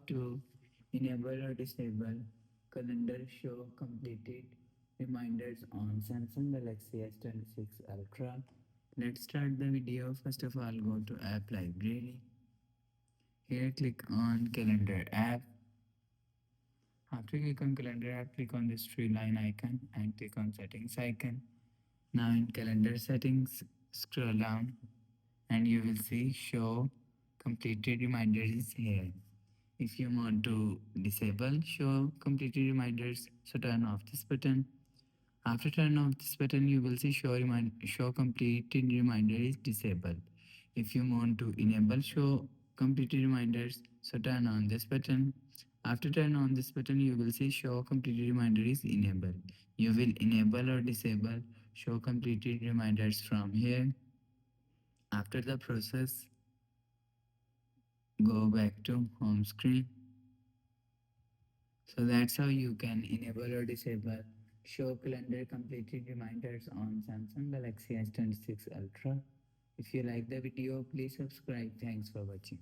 to enable or disable calendar show completed reminders on Samsung Galaxy S26 Ultra. Let's start the video. First of all, go to App Library. Here, click on Calendar app. After click on Calendar app, click on this tree line icon and click on Settings icon. Now in Calendar settings, scroll down and you will see Show Completed Reminders is here. If you want to disable Show Completed Reminders, so turn off this button. After turn off this button, you will see Show Completed Reminder is disabled. If you want to enable Show Completed Reminders, so turn on this button. After turn on this button, you will see Show Completed Reminder is enabled. You will enable or disable Show Completed Reminders from here. After the process, go back to home screen. So that's how you can enable or disable show calendar completed reminders on Samsung Galaxy S26 Ultra. If you like the video, please subscribe. Thanks for watching.